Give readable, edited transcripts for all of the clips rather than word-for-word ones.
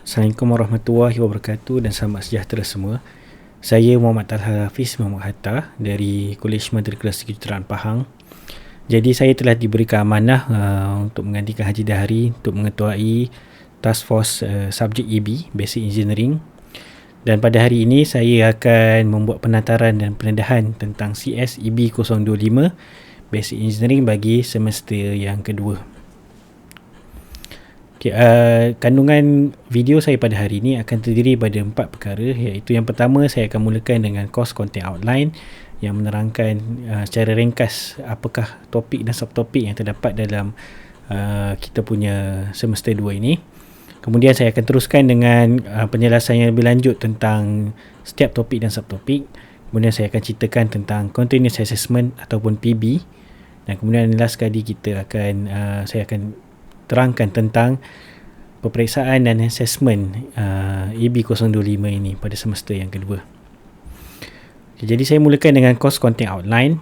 Assalamualaikum warahmatullahi wabarakatuh dan selamat sejahtera semua. Saya Muhammad Talha Hafiz Muhammad Hatta dari Kolej Matrikulasi Kejuruteraan Pahang. Jadi saya telah diberikan amanah untuk menggantikan Haji Dahari untuk mengetuai Task Force subjek EB Basic Engineering. Dan pada hari ini saya akan membuat penataran dan pendedahan tentang CS EB 025 Basic Engineering bagi semester yang kedua. Okay, kandungan video saya pada hari ini akan terdiri pada 4 perkara, iaitu yang pertama saya akan mulakan dengan course content outline yang menerangkan secara ringkas apakah topik dan subtopik yang terdapat dalam kita punya semester 2 ini. Kemudian saya akan teruskan dengan penjelasan yang lebih lanjut tentang setiap topik dan subtopik. Kemudian saya akan ceritakan tentang continuous assessment ataupun PB. Dan kemudian last sekali saya akan terangkan tentang peperiksaan dan assessment EB 025 ini pada semester yang kedua. Okay, jadi saya mulakan dengan course content outline.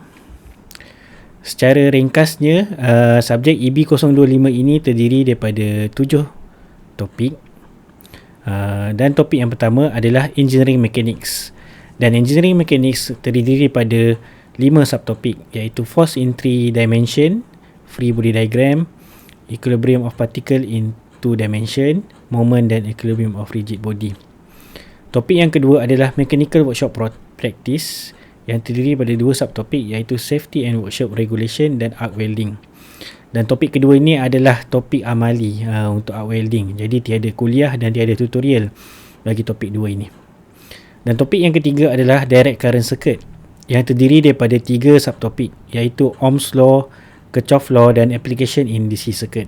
Secara ringkasnya, subjek EB 025 ini terdiri daripada 7 topik. Dan topik yang pertama adalah Engineering Mechanics. Dan Engineering Mechanics terdiri daripada 5 subtopik, iaitu Force in 3 Dimension, Free Body Diagram, Equilibrium of Particle in 2 Dimension, Moment dan Equilibrium of Rigid Body. Topik yang kedua adalah Mechanical Workshop Practice yang terdiri pada 2 subtopik, iaitu Safety and Workshop Regulation dan Arc Welding. Dan topik kedua ini adalah topik amali untuk arc welding. Jadi tiada kuliah dan tiada tutorial bagi topik 2 ini. Dan topik yang ketiga adalah Direct Current Circuit yang terdiri daripada 3 subtopik, iaitu Ohm's Law, Kirchhoff Law dan Application in DC Circuit.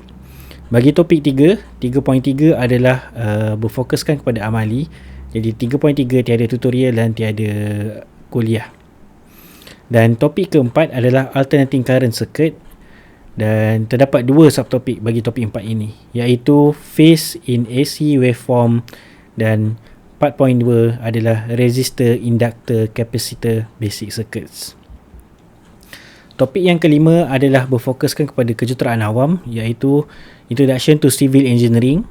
Bagi topik 3.3 adalah berfokuskan kepada amali. Jadi 3.3 tiada tutorial dan tiada kuliah. Dan topik keempat adalah Alternating Current Circuit dan terdapat 2 subtopik bagi topik 4 ini, iaitu Phase in AC Waveform dan 4.2 adalah Resistor, Inductor, Capacitor, Basic Circuits. Topik yang kelima adalah berfokuskan kepada kejuruteraan awam, iaitu Introduction to Civil Engineering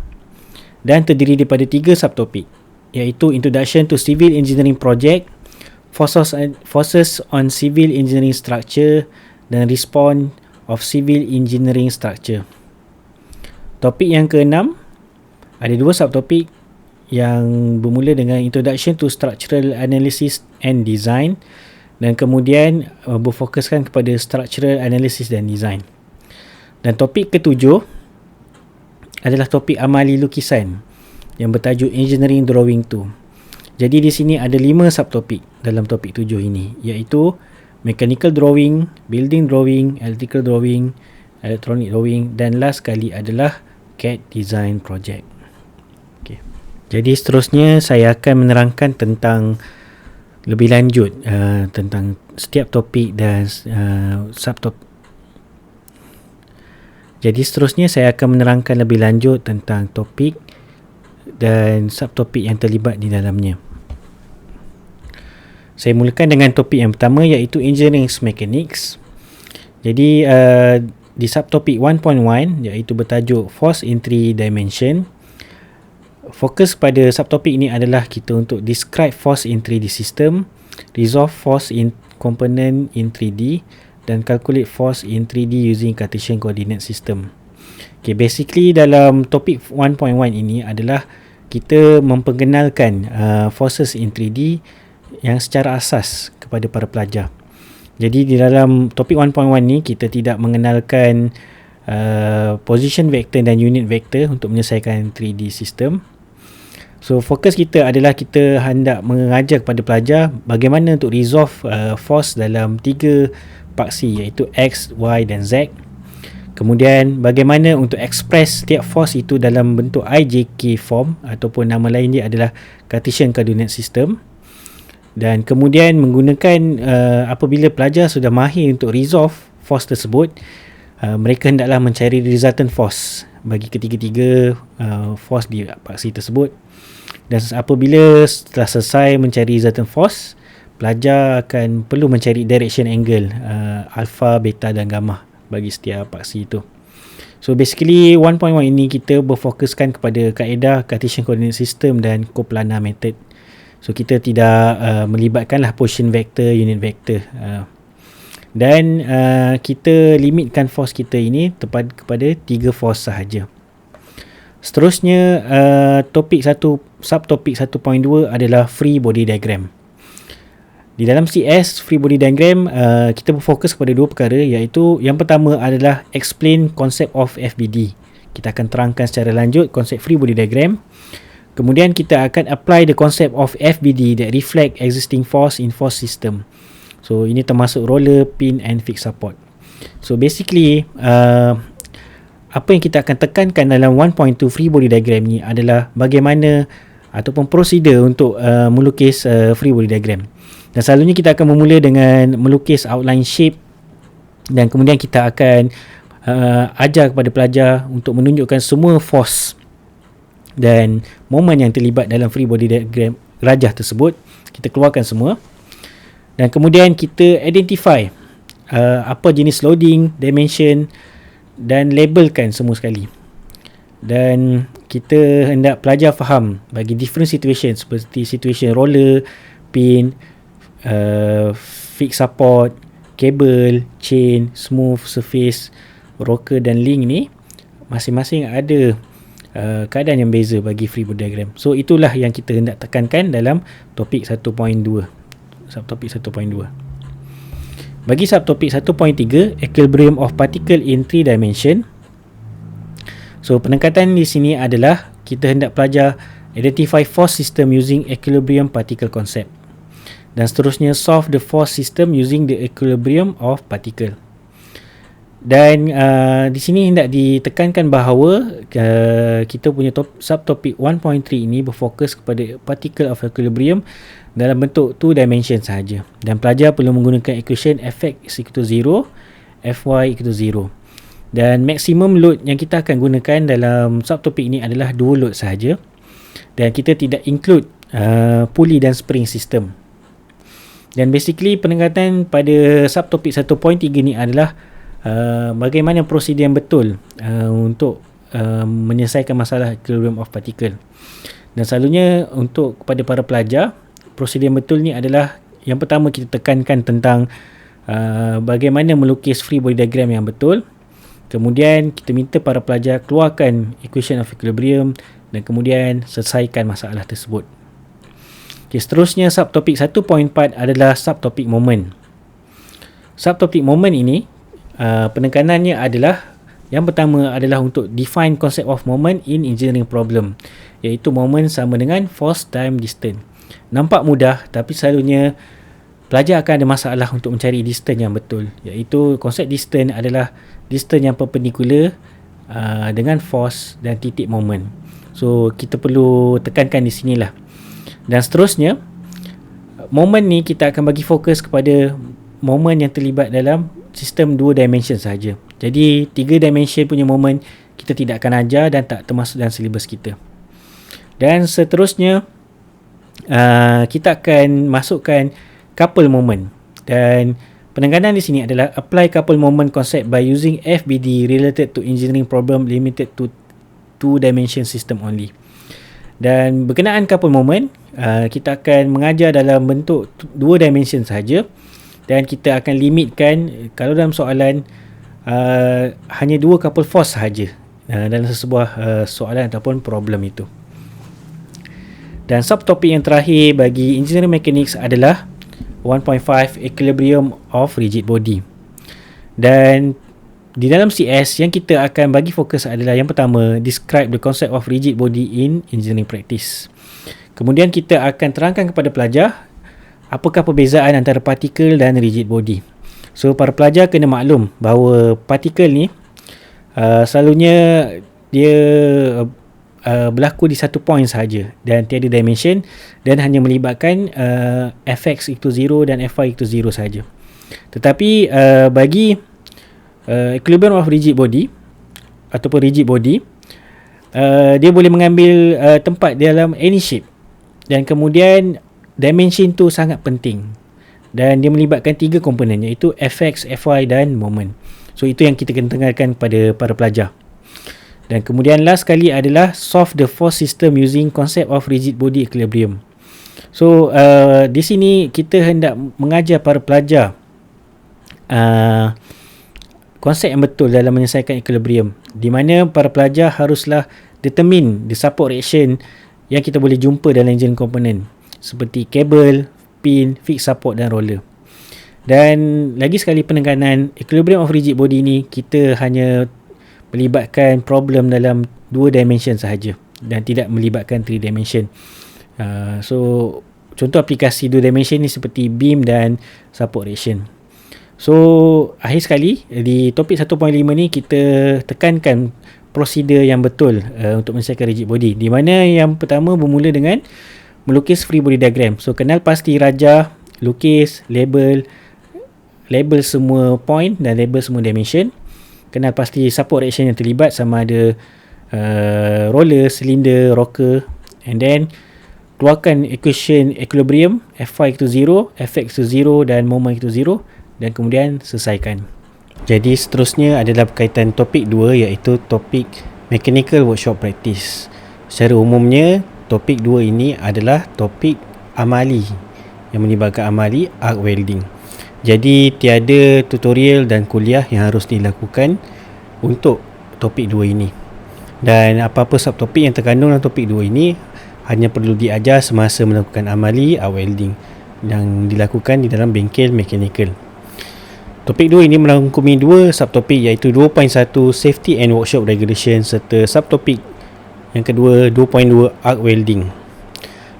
dan terdiri daripada 3 subtopik, iaitu Introduction to Civil Engineering Project, Forces on Civil Engineering Structure dan Response of Civil Engineering Structure. Topik yang keenam ada 2 subtopik yang bermula dengan Introduction to Structural Analysis and Design dan kemudian berfokuskan kepada Structural Analysis dan Design. Dan topik ketujuh adalah topik amali lukisan yang bertajuk Engineering Drawing 2. Jadi di sini ada 5 subtopik dalam topik 7 ini, iaitu Mechanical Drawing, Building Drawing, Electrical Drawing, Electronic Drawing dan last sekali adalah CAD Design Project. Okay. Jadi seterusnya saya akan menerangkan tentang lebih lanjut tentang setiap topik dan subtopik. Jadi seterusnya saya akan menerangkan lebih lanjut tentang topik dan subtopik yang terlibat di dalamnya. Saya mulakan dengan topik yang pertama, iaitu Engineering Mechanics. Jadi di subtopik 1.1 iaitu bertajuk Force in 3 Dimension. Fokus pada subtopik ini adalah kita untuk describe force in 3D system, resolve force in component in 3D dan calculate force in 3D using Cartesian coordinate system. Okay, basically dalam topik 1.1 ini adalah kita memperkenalkan forces in 3D yang secara asas kepada para pelajar. Jadi di dalam topik 1.1 ni kita tidak mengenalkan position vector dan unit vector untuk menyelesaikan 3D system. So fokus kita adalah kita hendak mengajar kepada pelajar bagaimana untuk resolve force dalam 3 paksi, iaitu X, Y dan Z. Kemudian bagaimana untuk express setiap force itu dalam bentuk IJK form ataupun nama lain dia adalah Cartesian coordinate system. Dan kemudian menggunakan apabila pelajar sudah mahir untuk resolve force tersebut, mereka hendaklah mencari resultant force bagi ketiga-tiga force di paksi tersebut. Dan apabila setelah selesai mencari resultant force, pelajar akan perlu mencari direction angle alpha, beta dan gamma bagi setiap paksi itu. So basically 1.1 ini kita berfokuskan kepada kaedah Cartesian Coordinate System dan Coplanar Method. So kita tidak melibatkanlah position vector, unit vector. Dan kita limitkan force kita ini kepada 3 force sahaja. Seterusnya subtopik 1.2 adalah free body diagram. Di dalam CS free body diagram kita berfokus kepada 2 perkara, iaitu yang pertama adalah explain concept of FBD. Kita akan terangkan secara lanjut konsep free body diagram. Kemudian kita akan apply the concept of FBD that reflect existing force in force system. So ini termasuk roller, pin and fixed support. So basically apa yang kita akan tekankan dalam 1.2 free body diagram ni adalah bagaimana ataupun prosedur untuk melukis free body diagram. Dan selalunya kita akan memula dengan melukis outline shape, dan kemudian kita akan ajar kepada pelajar untuk menunjukkan semua force dan moment yang terlibat dalam free body diagram rajah tersebut. Kita keluarkan semua. Dan kemudian kita identify apa jenis loading, dimension dan labelkan semua sekali. Dan kita hendak pelajar faham bagi different situation seperti situation roller, pin, fixed support, cable, chain, smooth, surface, rocker dan link ni masing-masing ada keadaan yang beza bagi free body diagram. So itulah yang kita hendak tekankan dalam topik 1.2. Subtopik 1.2. Bagi subtopik 1.3, equilibrium of particle in 3 dimension. So penekatan di sini adalah kita hendak pelajar identify force system using equilibrium particle concept. Dan seterusnya solve the force system using the equilibrium of particle. Dan di sini hendak ditekankan bahawa kita punya subtopik 1.3 ini berfokus kepada particle of equilibrium dalam bentuk 2 dimension sahaja. Dan pelajar perlu menggunakan equation Fx equal to 0, Fy equal to 0. Dan maximum load yang kita akan gunakan dalam subtopik ini adalah 2 load sahaja. Dan kita tidak include pulley dan spring system. Dan basically penekatan pada subtopik 1.3 ni adalah bagaimana prosedur yang betul untuk menyelesaikan masalah equilibrium of particle. Dan selalunya untuk kepada para pelajar, prosedur yang betul ni adalah yang pertama kita tekankan tentang bagaimana melukis free body diagram yang betul. Kemudian kita minta para pelajar keluarkan equation of equilibrium dan kemudian selesaikan masalah tersebut. Okay, seterusnya subtopik 1.4 adalah subtopik moment. Subtopik moment ini penekanannya adalah yang pertama adalah untuk define concept of moment in engineering problem, iaitu moment sama dengan force, time, distance. Nampak mudah, tapi selalunya pelajar akan ada masalah untuk mencari distance yang betul, iaitu konsep distance adalah distance yang perpendicular dengan force dan titik moment. So kita perlu tekankan di sinilah. Dan seterusnya moment ni kita akan bagi fokus kepada moment yang terlibat dalam sistem 2 dimension sahaja. Jadi 3 dimension punya moment kita tidak akan ajar dan tak termasuk dalam silibus kita. Dan seterusnya kita akan masukkan couple moment. Dan penekanan di sini adalah apply couple moment concept by using FBD related to engineering problem limited to 2 dimension system only. Dan berkenaan couple moment, kita akan mengajar dalam bentuk 2 dimension sahaja. Dan kita akan limitkan kalau dalam soalan hanya 2 couple force sahaja dalam sebuah soalan ataupun problem itu. Dan subtopik yang terakhir bagi engineering mechanics adalah 1.5 equilibrium of rigid body. Dan di dalam CS yang kita akan bagi fokus adalah yang pertama, describe the concept of rigid body in engineering practice. Kemudian kita akan terangkan kepada pelajar apakah perbezaan antara partikel dan rigid body. So para pelajar kena maklum bahawa partikel ni selalunya dia berlaku di satu point sahaja dan tiada dimension dan hanya melibatkan Fx equal to 0 dan Fy equal to 0 sahaja. Tetapi bagi equilibrium of rigid body ataupun rigid body, dia boleh mengambil tempat dalam any shape, dan kemudian dimension tu sangat penting dan dia melibatkan 3 komponen, iaitu Fx, Fy dan moment. So itu yang kita kena dengarkan kepada para pelajar. Dan kemudian last sekali adalah solve the force system using concept of rigid body equilibrium. So di sini kita hendak mengajar para pelajar konsep yang betul dalam menyelesaikan equilibrium, di mana para pelajar haruslah determine the support reaction yang kita boleh jumpa dalam engineering component seperti kabel, pin, fixed support dan roller. Dan lagi sekali penekanan, equilibrium of rigid body ni kita hanya melibatkan problem dalam 2 dimension sahaja dan tidak melibatkan 3 dimension. So contoh aplikasi 2 dimension ni seperti beam dan support reaction. So akhir sekali di topik 1.5 ni kita tekankan prosedur yang betul untuk menyelesaikan rigid body, di mana yang pertama bermula dengan melukis free body diagram. So kenal pasti rajah, lukis, label semua point dan label semua dimension. Kenal pasti support reaction yang terlibat, sama ada roller, silinder, rocker, and then keluarkan equation equilibrium, Fy equal to 0, Fx equal to 0 dan moment equal to 0, dan kemudian selesaikan. Jadi seterusnya adalah berkaitan topik 2, iaitu topik mechanical workshop practice. Secara umumnya topik 2 ini adalah topik amali yang melibatkan amali arc welding. Jadi tiada tutorial dan kuliah yang harus dilakukan untuk topik 2 ini. Dan apa-apa subtopik yang terkandung dalam topik 2 ini hanya perlu diajar semasa melakukan amali arc welding yang dilakukan di dalam bengkel mechanical. Topik 2 ini merangkumi 2 subtopik, iaitu 2.1 safety and workshop regulation serta subtopik yang kedua 2.2 arc welding.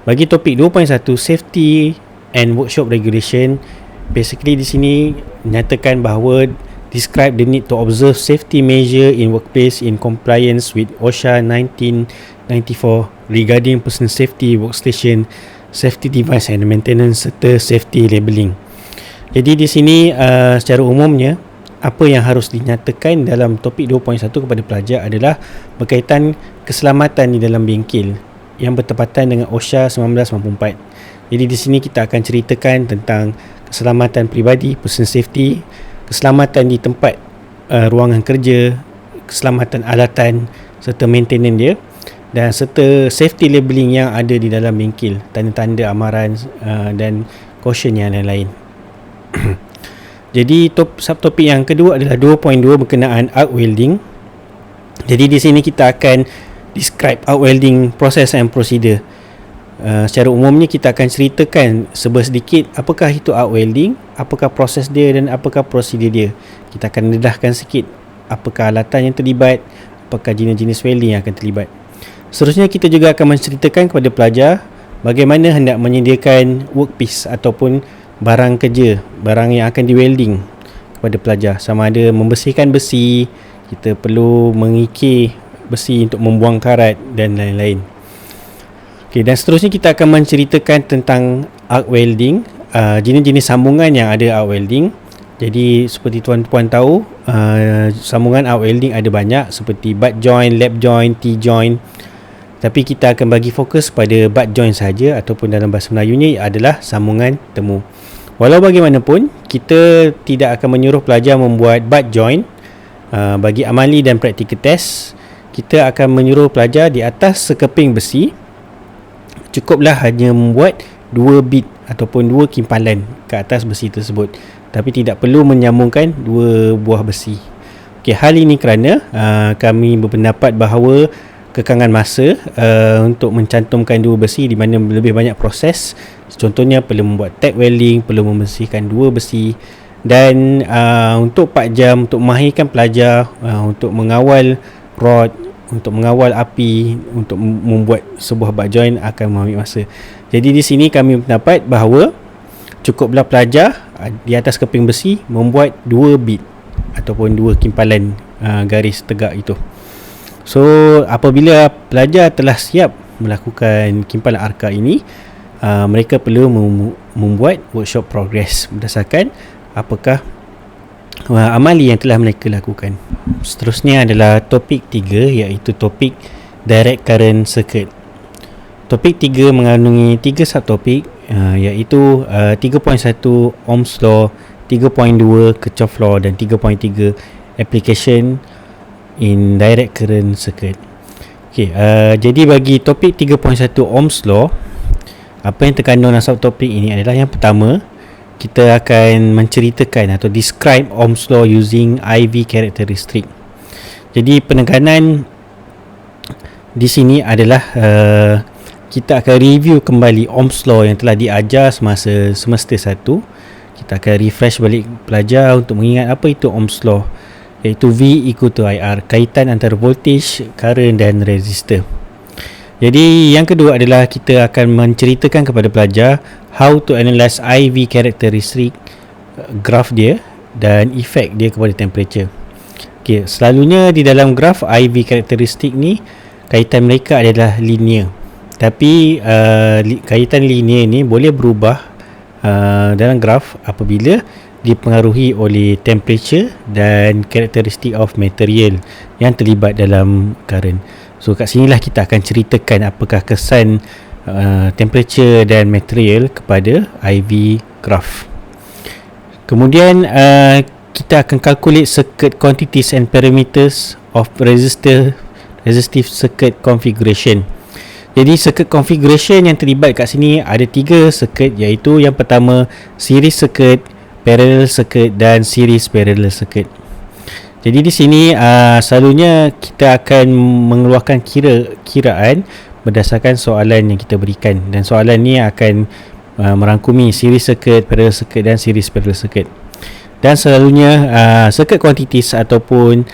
Bagi topik 2.1 safety and workshop regulation, basically di sini nyatakan bahawa describe the need to observe safety measure in workplace in compliance with OSHA 1994 regarding personal safety, workstation, safety device and maintenance serta safety labelling. Jadi di sini secara umumnya apa yang harus dinyatakan dalam topik 2.1 kepada pelajar adalah berkaitan keselamatan di dalam bengkel yang bertepatan dengan OSHA 1994. Jadi di sini kita akan ceritakan tentang keselamatan peribadi, personal safety, keselamatan di tempat ruangan kerja, keselamatan alatan serta maintenance dia, dan serta safety labelling yang ada di dalam bengkel, tanda-tanda amaran dan caution yang lain-lain. Jadi subtopik yang kedua adalah 2.2 berkenaan arc welding. Jadi di sini kita akan describe arc welding process and procedure. Secara umumnya kita akan ceritakan sedikit apakah itu arc welding, apakah proses dia dan apakah prosedur dia. Kita akan dedahkan sikit apakah alatan yang terlibat, apakah jenis-jenis welding yang akan terlibat. Seterusnya kita juga akan menceritakan kepada pelajar bagaimana hendak menyediakan workpiece ataupun barang kerja, barang yang akan di welding kepada pelajar. Sama ada membersihkan besi, kita perlu mengikir besi untuk membuang karat dan lain-lain. Okay, dan seterusnya kita akan menceritakan tentang arc welding, jenis-jenis sambungan yang ada arc welding. Jadi seperti tuan-tuan tahu, sambungan arc welding ada banyak seperti butt joint, lap joint, T-joint. Tapi kita akan bagi fokus pada butt joint saja, ataupun dalam bahasa Melayunya adalah sambungan temu. Walau bagaimanapun, kita tidak akan menyuruh pelajar membuat butt joint. Bagi amali dan practical test, kita akan menyuruh pelajar di atas sekeping besi, cukuplah hanya membuat 2 bit ataupun 2 kimpalan ke atas besi tersebut, tapi tidak perlu menyambungkan 2 buah besi. Okay, hal ini kerana kami berpendapat bahawa kekangan masa untuk mencantumkan 2 besi di mana lebih banyak proses. Contohnya perlu membuat tack welding, perlu membersihkan 2 besi, dan untuk 4 jam untuk memahirkan pelajar untuk mengawal rod, untuk mengawal api, untuk membuat sebuah butt joint akan mengambil masa. Jadi di sini kami berpendapat bahawa cukuplah pelajar di atas keping besi membuat 2 bit ataupun 2 kimpalan garis tegak itu. So apabila pelajar telah siap melakukan kimpalan arka ini, mereka perlu membuat workshop progress berdasarkan apakah amali yang telah mereka lakukan. Seterusnya adalah topik 3, iaitu topik direct current circuit. Topik 3 mengandungi 3 subtopik, iaitu 3.1 Ohm's law, 3.2 Kirchhoff law dan 3.3 application in direct current circuit. Jadi bagi topik 3.1 Ohm's Law, apa yang terkandung dalam subtopik ini adalah, yang pertama, kita akan menceritakan atau describe Ohm's Law using IV characteristic. Jadi penekanan di sini adalah kita akan review kembali Ohm's Law yang telah diajar semasa semester 1. Kita akan refresh balik pelajar untuk mengingat apa itu Ohm's Law, iaitu V equal to IR, kaitan antara voltage, current dan resistor. Jadi yang kedua adalah kita akan menceritakan kepada pelajar how to analyze IV characteristic, graf dia dan efek dia kepada temperature. Selalunya di dalam graf IV characteristic ni, kaitan mereka adalah linear. Tapi kaitan linear ni boleh berubah dalam graf apabila dipengaruhi oleh temperature dan karakteristik of material yang terlibat dalam current. So kat sinilah kita akan ceritakan apakah kesan temperature dan material kepada IV graph. Kemudian kita akan calculate circuit quantities and parameters of resistive circuit configuration. Jadi circuit configuration yang terlibat kat sini ada 3 circuit, iaitu yang pertama series circuit, parallel circuit dan series parallel circuit. Jadi di sini selalunya kita akan mengeluarkan kiraan berdasarkan soalan yang kita berikan, dan soalan ni akan merangkumi series circuit, parallel circuit dan series parallel circuit. Dan selalunya circuit quantities ataupun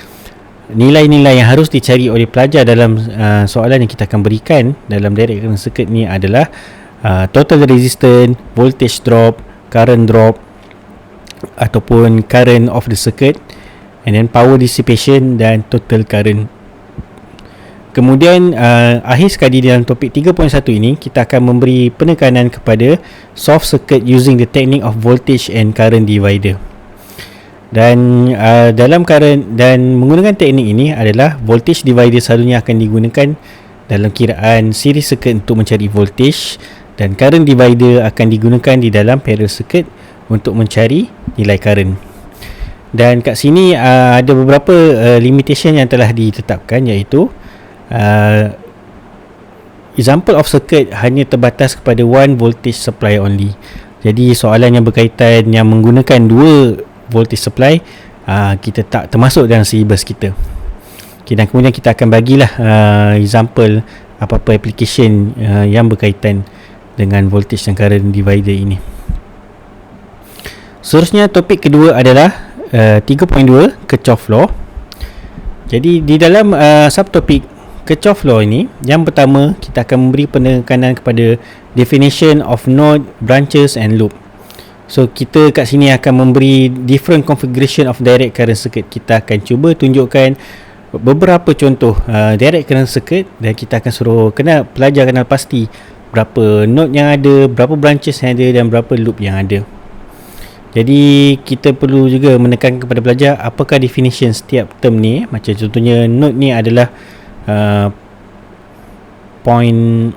nilai-nilai yang harus dicari oleh pelajar dalam soalan yang kita akan berikan dalam direct current circuit ni adalah total resistance, voltage drop, current drop ataupun current of the circuit, and then power dissipation dan total current. Kemudian akhir sekali dalam topik 3.1 ini, kita akan memberi penekanan kepada soft circuit using the technique of voltage and current divider. Dan dalam current dan menggunakan teknik ini adalah voltage divider selalunya akan digunakan dalam kiraan series circuit untuk mencari voltage, dan current divider akan digunakan di dalam parallel circuit untuk mencari nilai current. Dan kat sini ada beberapa limitation yang telah ditetapkan, iaitu example of circuit hanya terbatas kepada one voltage supply only. Jadi soalan yang berkaitan yang menggunakan 2 voltage supply kita tak termasuk dalam syllabus kita. Dan kemudian kita akan bagilah example apa-apa application yang berkaitan dengan voltage dan current divider ini. Seterusnya topik kedua adalah 3.2 Kirchhoff Law. Jadi di dalam subtopik Kirchhoff Law ini, yang pertama kita akan memberi penekanan kepada definition of node, branches and loop. So kita kat sini akan memberi different configuration of direct current circuit. Kita akan cuba tunjukkan beberapa contoh direct current circuit, dan kita akan suruh pelajar kenal pasti berapa node yang ada, berapa branches yang ada dan berapa loop yang ada. Jadi kita perlu juga menekan kepada pelajar apakah definition setiap term ni. Macam contohnya node ni adalah point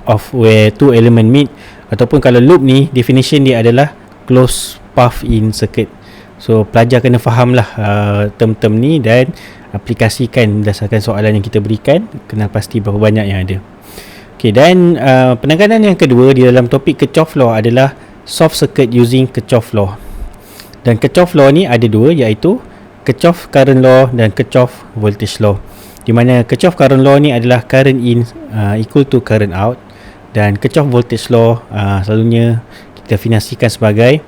of where two element meet, ataupun kalau loop ni definition dia adalah closed path in circuit. So pelajar kena fahamlah term-term ni dan aplikasikan berdasarkan soalan yang kita berikan, kenal pasti berapa banyak yang ada. Dan penekanan yang kedua di dalam topik Kirchhoff Law adalah soft circuit using Kirchhoff Law. Dan Kirchhoff Law ni ada 2, iaitu Kirchhoff Current Law dan Kirchhoff Voltage Law. Di mana Kirchhoff Current Law ni adalah current in equal to current out, dan Kirchhoff Voltage Law selalunya kita definisikan sebagai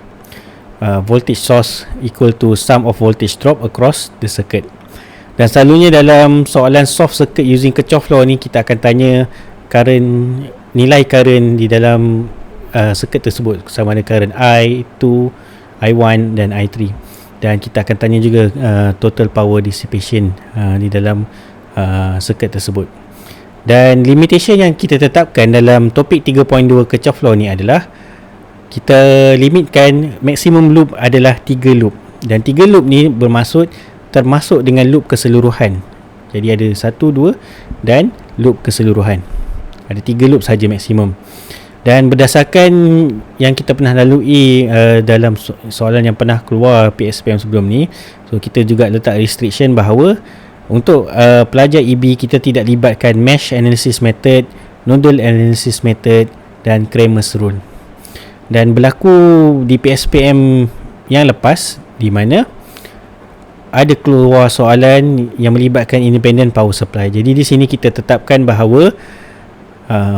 voltage source equal to sum of voltage drop across the circuit. Dan selalunya dalam soalan soft circuit using Kirchhoff Law ni, kita akan tanya nilai current di dalam circuit tersebut, sama ada current I2, I1 dan I3. Dan kita akan tanya juga total power dissipation di dalam circuit tersebut. Dan limitation yang kita tetapkan dalam topik 3.2 Kirchhoff Law ni adalah kita limitkan maksimum loop adalah 3 loop. Dan 3 loop ni bermaksud termasuk dengan loop keseluruhan. Jadi ada 1, 2 dan loop keseluruhan. Ada 3 loop saja maksimum. Dan berdasarkan yang kita pernah lalui dalam soalan yang pernah keluar PSPM sebelum ni, so kita juga letak restriction bahawa Untuk pelajar EB, kita tidak libatkan mesh analysis method, nodal analysis method dan Cramer's rule. Dan berlaku di PSPM yang lepas, di mana ada keluar soalan yang melibatkan independent power supply. Jadi di sini kita tetapkan bahawa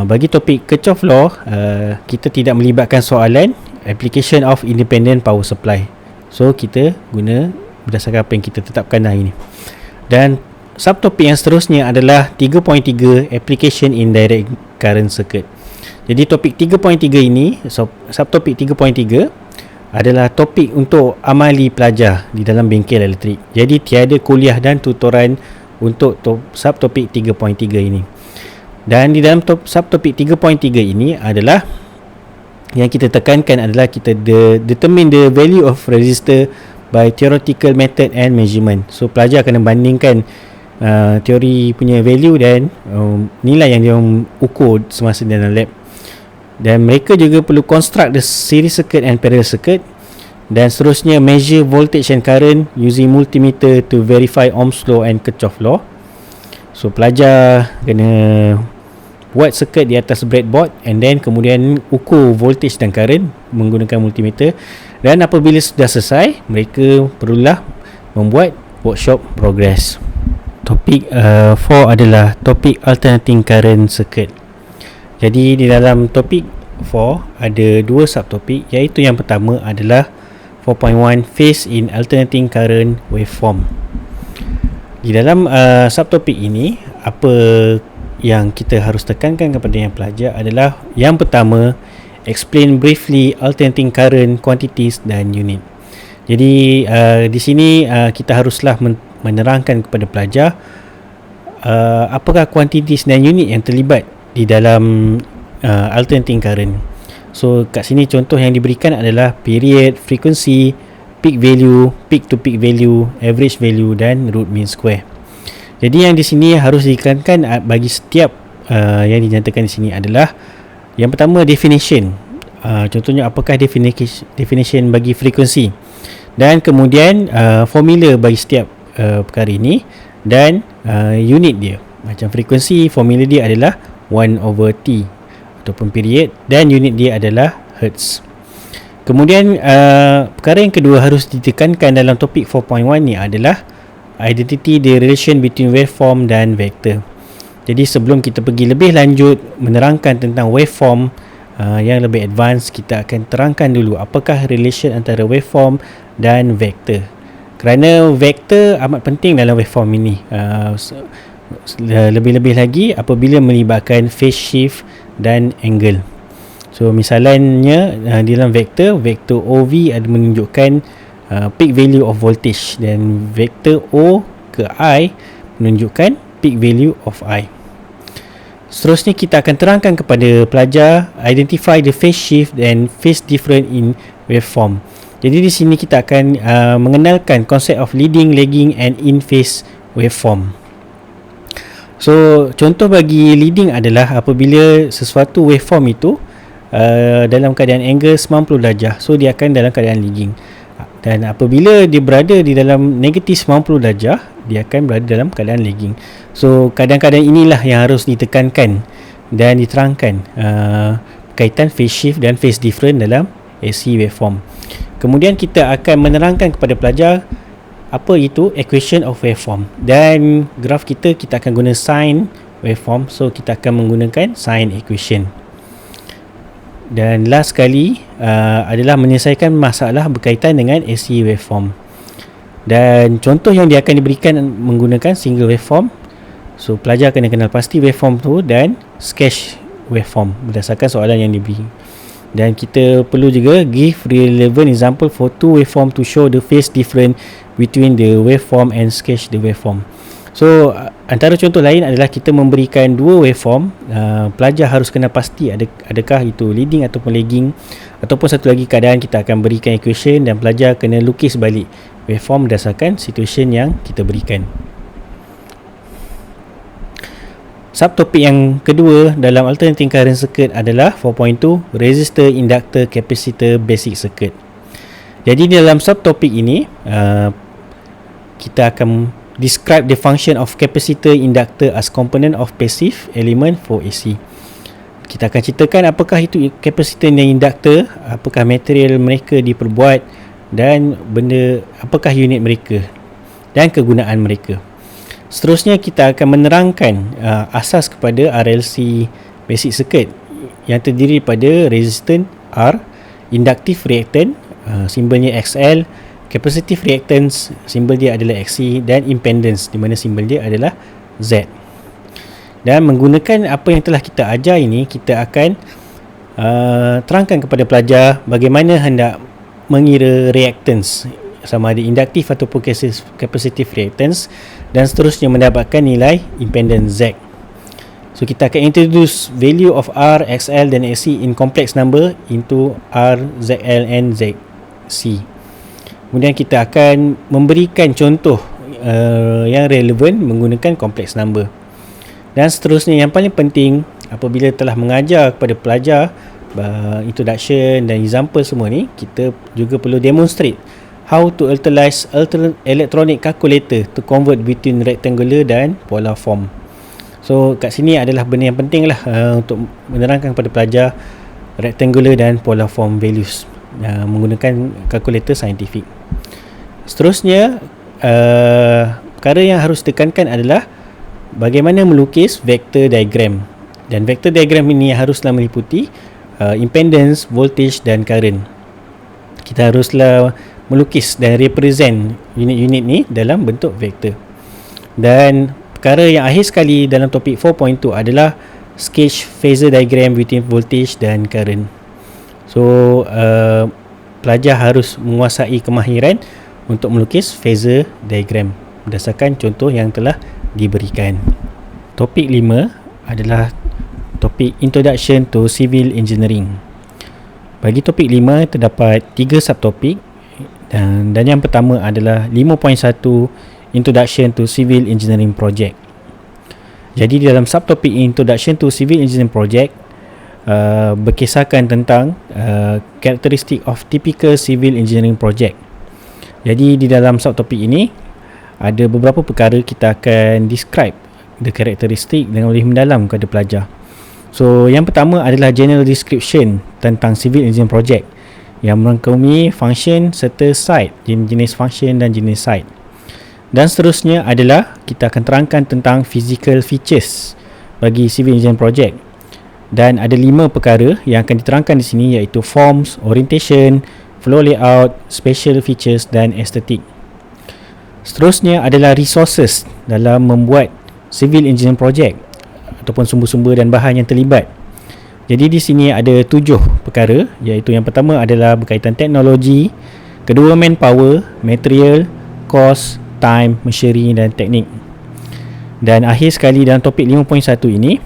bagi topik Kirchhoff law, kita tidak melibatkan soalan application of independent power supply. So kita guna berdasarkan apa yang kita tetapkan hari ini. Dan subtopik yang seterusnya adalah 3.3 application in direct current circuit. Jadi topik 3.3 ini, subtopik 3.3 adalah topik untuk amali pelajar di dalam bengkel elektrik. Jadi tiada kuliah dan tutoran untuk subtopik 3.3 ini. Dan di dalam subtopik 3.3 ini adalah yang kita tekankan adalah kita determine the value of resistor by theoretical method and measurement. So pelajar kena bandingkan teori punya value dan nilai yang dia ukur semasa dalam lab. Dan mereka juga perlu construct the series circuit and parallel circuit, dan seterusnya measure voltage and current using multimeter to verify Ohm's law and Kirchhoff law. So pelajar kena buat circuit di atas breadboard and then kemudian ukur voltage dan current menggunakan multimeter, dan apabila sudah selesai mereka perlulah membuat workshop progress. Topik 4 adalah topik alternating current circuit. Jadi di dalam topik 4 ada dua subtopik, iaitu yang pertama adalah 4.1 phase in alternating current waveform. Di dalam subtopik ini, apa yang kita harus tekankan kepada yang pelajar adalah yang pertama, explain briefly alternating current quantities dan unit. Jadi di sini kita haruslah menerangkan kepada pelajar apakah quantities dan unit yang terlibat di dalam alternating current. So kat sini contoh yang diberikan adalah period, frequency, peak value, peak to peak value, average value dan root mean square. Jadi yang di sini harus ditekankan bagi setiap yang dinyatakan di sini adalah yang pertama definition. Contohnya apakah definition bagi frequency, dan kemudian formula bagi setiap perkara ini, dan unit dia. Macam frequency, formula dia adalah 1/T ataupun period, dan unit dia adalah hertz. Kemudian perkara yang kedua harus ditekankan dalam topik 4.1 ni adalah identity the relation between waveform dan vector. Jadi sebelum kita pergi lebih lanjut menerangkan tentang waveform yang lebih advance, kita akan terangkan dulu apakah relation antara waveform dan vector. Kerana vector amat penting dalam waveform ini. Lebih-lebih lagi apabila melibatkan phase shift dan angle. So misalnya di dalam vektor OV ada menunjukkan peak value of voltage, dan vektor O ke I menunjukkan peak value of I. Seterusnya kita akan terangkan kepada pelajar identify the phase shift and phase difference in waveform. Jadi di sini kita akan mengenalkan konsep of leading, lagging and in phase waveform. So contoh bagi leading adalah apabila sesuatu waveform itu dalam keadaan angle 90 darjah, so dia akan dalam keadaan leading. Dan apabila dia berada di dalam negatif 90 darjah, dia akan berada dalam keadaan lagging. So kadang-kadang inilah yang harus ditekankan dan diterangkan kaitan phase shift dan phase difference dalam AC waveform. Kemudian kita akan menerangkan kepada pelajar apa itu equation of waveform, dan graf kita akan guna sine waveform, so kita akan menggunakan sine equation. Dan last sekali adalah menyelesaikan masalah berkaitan dengan AC waveform, dan contoh yang dia akan diberikan menggunakan single waveform. So pelajar kena kenal pasti waveform tu dan sketch waveform berdasarkan soalan yang diberi. Dan kita perlu juga give relevant example for two waveform to show the phase difference between the waveform and sketch the waveform. So antara contoh lain adalah kita memberikan dua waveform, pelajar harus kena pasti adakah itu leading ataupun lagging, ataupun satu lagi keadaan kita akan berikan equation dan pelajar kena lukis balik waveform berdasarkan situation yang kita berikan. Subtopik yang kedua dalam alternating current circuit adalah 4.2 resistor, inductor, capacitor, basic circuit. Jadi dalam subtopik ini kita akan describe the function of capacitor inductor as component of passive element for AC. Kita akan ceritakan apakah itu capacitor dan inductor, apakah material mereka diperbuat dan apakah unit mereka dan kegunaan mereka. Seterusnya kita akan menerangkan asas kepada RLC basic circuit yang terdiri pada resistant R, inductive reactant simbolnya XL, capacitive reactance simbol dia adalah XC, dan impedance di mana simbol dia adalah Z. Dan menggunakan apa yang telah kita ajar ini, kita akan terangkan kepada pelajar bagaimana hendak mengira reactance, sama ada induktif ataupun capacitive reactance, dan seterusnya mendapatkan nilai impedance Z. So kita akan introduce value of R, XL dan XC in complex number into R, ZL and ZC. Kemudian kita akan memberikan contoh yang relevan menggunakan complex number. Dan seterusnya, yang paling penting apabila telah mengajar kepada pelajar introduction dan example semua ni, kita juga perlu demonstrate how to utilize electronic calculator to convert between rectangular dan polar form. So kat sini adalah benda yang penting lah untuk menerangkan kepada pelajar rectangular dan polar form values menggunakan kalkulator saintifik. Seterusnya, perkara yang harus tekankan adalah bagaimana melukis vector diagram, dan vector diagram ini haruslah meliputi impedance, voltage dan current. Kita haruslah melukis dan represent unit-unit ni dalam bentuk vektor. Dan perkara yang akhir sekali dalam topik 4.2 adalah sketch phasor diagram between voltage dan current. So pelajar harus menguasai kemahiran untuk melukis phasor diagram berdasarkan contoh yang telah diberikan. Topik 5 adalah topik Introduction to Civil Engineering. Bagi topik 5 terdapat 3 subtopik, dan yang pertama adalah 5.1 Introduction to Civil Engineering Project. Jadi di dalam subtopik Introduction to Civil Engineering Project berkisahkan tentang characteristic of typical civil engineering project. Jadi di dalam subtopik ini ada beberapa perkara kita akan describe the characteristic dengan lebih mendalam kepada pelajar. So yang pertama adalah general description tentang civil engineering project yang merangkumi function serta site, jenis function dan jenis site. Dan seterusnya adalah kita akan terangkan tentang physical features bagi civil engineering project. Dan ada 5 perkara yang akan diterangkan di sini, iaitu forms, orientation, flow layout, special features dan aesthetic. Seterusnya adalah resources dalam membuat civil engineering project ataupun sumber-sumber dan bahan yang terlibat. Jadi di sini ada 7 perkara, iaitu yang pertama adalah berkaitan teknologi, kedua manpower, material, cost, time, machinery dan teknik. Dan akhir sekali dalam topik 5.1 ini,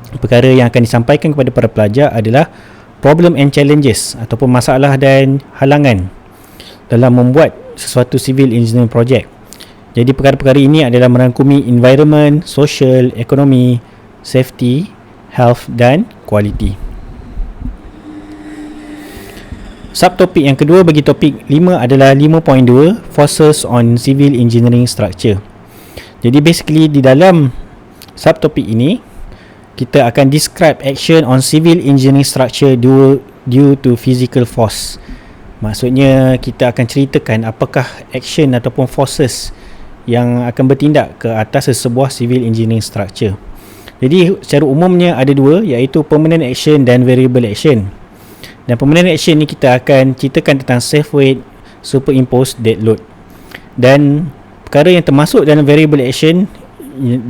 perkara yang akan disampaikan kepada para pelajar adalah problem and challenges ataupun masalah dan halangan dalam membuat sesuatu civil engineering project. Jadi perkara-perkara ini adalah merangkumi environment, social, ekonomi, safety, health dan quality. Subtopik yang kedua bagi topik 5 adalah 5.2 Forces on Civil Engineering Structure. Jadi basically di dalam subtopik ini kita akan describe action on civil engineering structure due to physical force. Maksudnya kita akan ceritakan apakah action ataupun forces yang akan bertindak ke atas sesebuah civil engineering structure. Jadi secara umumnya ada 2, iaitu permanent action dan variable action. Dan permanent action ni kita akan ceritakan tentang safe weight, superimposed dead load. Dan perkara yang termasuk dalam variable action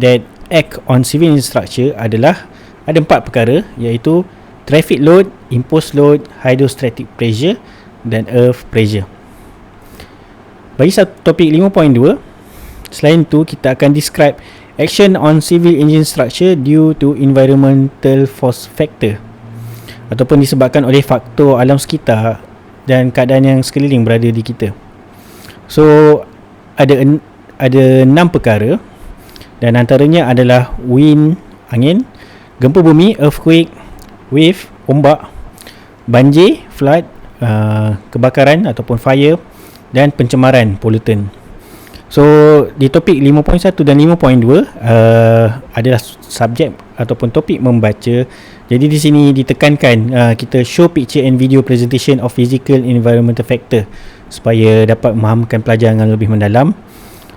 that act on civil engineering structure adalah ada 4 perkara, iaitu traffic load, imposed load, hydrostatic pressure dan earth pressure. Bagi topik 5.2, selain itu kita akan describe action on civil engineering structure due to environmental force factor ataupun disebabkan oleh faktor alam sekitar dan keadaan yang sekeliling berada di kita. So ada 6 perkara, dan antaranya adalah wind, angin, gempa bumi, earthquake, wave, ombak, banjir, flood, kebakaran ataupun fire dan pencemaran, pollutant. So di topik 5.1 dan 5.2 adalah subjek ataupun topik membaca. Jadi di sini ditekankan kita show picture and video presentation of physical environmental factor supaya dapat memahamkan pelajar dengan lebih mendalam.